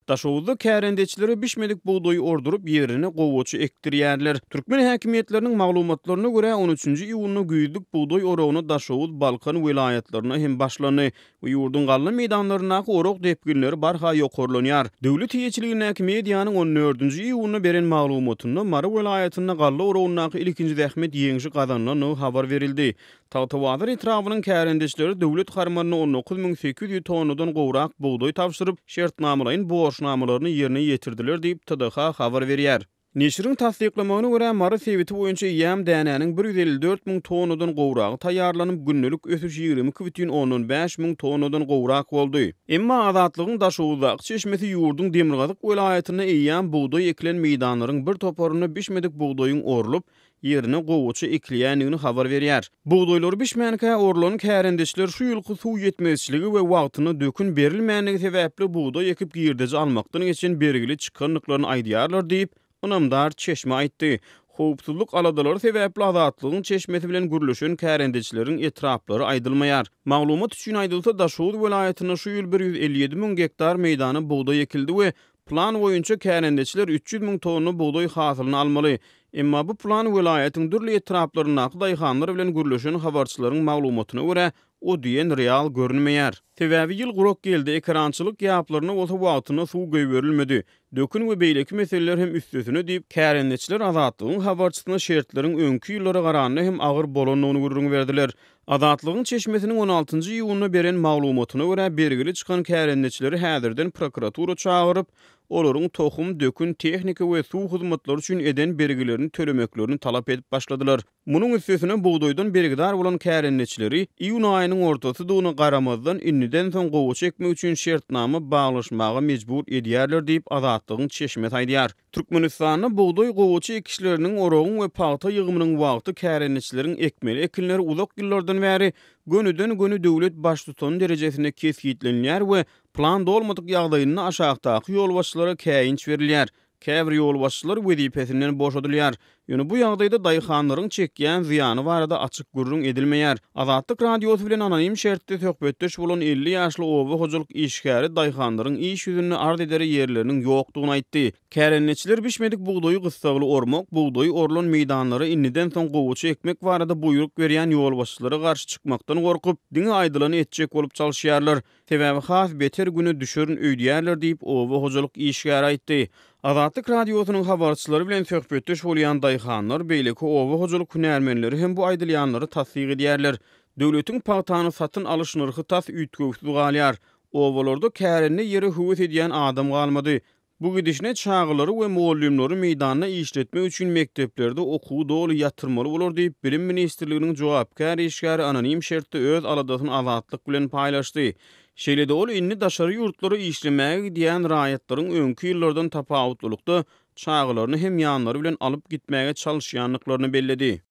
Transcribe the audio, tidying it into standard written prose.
Daşowuzda kärendeçileri bişmedik buğdoy ordurup yerine gowaçy ekdirýärler. Türkmen häkimetleriniň maglumatlaryna görä 13-nji iýulna güýdük buğdoy oragyny Daşowuz, Balkan vilayatlaryna hem başlany we ýurdun galan meýdanlaryna orag depginleri barha ýokurlanýar. Döwlet hiýetçiliginiň mediýanyň 14-nji iýulna beren maglumatynda Mara vilayatyna galla oragyna ilkinji zähmet ýeňişi gazanlany habar berildi. Tawtawadyr etrawynyň kärendeçileri döwlet harmanyna 19800 tonnadan gowrak buğdoy tapşyryp şertnamalaryň borçnamalaryny ýerine ýetirdiler diýip TDH habar berýär. Neşriň tasdiklamagyna görä Mara sebiti boýunça ýam dänäniň 154 000 tonnadan gowragy taýýarlanyp günnelik ösüş 22,15 000 tonnadan gowrak boldy. Emma azatlygyň Daşowuzdaky çeşmesi ýurdun Demirgazyk welaýatyna eýýän buğdoy eklen meýdanlaryň bir toparyny bişmedik buğdoyuň orulup yerine gowaçy ekleýändigini habar berýär. Buğdoýlary bişmänkä orulanyň kärendeçiler şu ýylky suw ýetmezçiligi we wagtyny dökün berilmänligi sebäpli buğdoy ekip giýirdeji almakdan geçen bergili çykanlyklaryny aýdýarlar diýip Ynamdar Çeşme aýtdy. Howpsuzlyk aladalary sebäpli azatlygyň çeşmeti bilen gürleşen kärendeçileriň etraplary aýdylmaýar. Maglumat üçin aýdylsa Daşowuz welaýatyna şu ýyl 150 000 hektar meýdany buğdoy ekildi we plan boýunça kärendeçiler 300 000 tonna buğdoy hasylyny almaly. Emma bu plan welaýatyň dürli etraplaryna daýhanlar bilen gürleşen habarçylaryň maglumatyna görä o diýen real görünmeýär. Sebäbi ýyl gurok geldi, ekrançylyk ýaplaryna bolsa wagtyna suw göýberilmedi. Dökün we beýleki meseleler hem üstesine diýip kärendeçiler azatlygyň habarçysyna şertlerin öňkü ýyllara garany hem agyr bolanyny gurrun berdiler. Azatlygyň çeşmesiniň 16-njy iýulna beren maglumatyna görä bergili çykan kärendeçileri häzirden prokuratura çagyryp olaryň tohum, dökün, tehnika we suw hyzmatlary üçin eden bergilerini tölemeklerini talap edip başladylar. Munyň üstesine buğdoýdan bergidar bolan kärendeçileri iýun aýynyň ortasydygyna garamazdan inniden soň gowa çekmek üçin şertnama baglaşmaga mejbur edýärler diýip azatlygyň çeşmet aýdýar. Türkmenistanyň buğdoy gowaçy ekişleriniň oragyň we paýta ýygymynyň wagty kärendeçileriň ekmeli ekinleri uzak ýyllardan bäri gönüden göni döwlet baş tutan derejesinde kesgitlenýär we plan dolmadyk ýagdaýyny aşagdaky ýol başçylara käýinç berilýär. Käbir ýol başçylary wezipesinden boşadylýar. Ýöne bu ýagdaýda daýhanlaryň çekýän ziýany barada açyk gurrun edilmeýär. Azatlyk radiosy bilen anonim şertde söhbetdeş bolan 50 ýaşly owa hojalyk işgäri daýhanlaryň iş ýüzüni ard ederi ýerleriniň ýokdugyny aýtdy. Kärendeçiler bişmedik buğdoýy gysgaly ormak, buğdoý orulan meýdanlary inniden soň gowaçy ekmek barada buýruk berýän ýol başçylara garşy çykmakdan gorkup, diňe aýdylany etjek bolup çalyşýarlar. Sebäbi has beter güne düşürün öýdýärler diýip owa hojalyk işgäri aýtdy. Azatlyk radiosynyň habarçylary bilen söhbetdeş bolýan daýhanlar beýleki owa hojalyk hünärmenleri hem bu aýdylýanlary tassyk edýärler. Döwletiň paýtany satyn alyş narhy tas üýtgüwsiz galýar. Owalarda kärenne ýeri höwet edýän adam galmady. Bu gidişine çağılary we muallimleri meýdanyna işletmek üçin mekteplerde okuw doly ýatyrmaly bolar diýip Bilim Ministrliginiň jogapkär işgäri anonim şertde öz aladasyny azatlyk bilen paýlaşdy. Şeýle-de ol inni daşary ýurtlary işlemäge diýen raýatlaryň öňkü ýyllardan tapawutlykda çağılaryny hem ýanlary bilen alyp gitmäge çalyşýanlyklaryny belledi.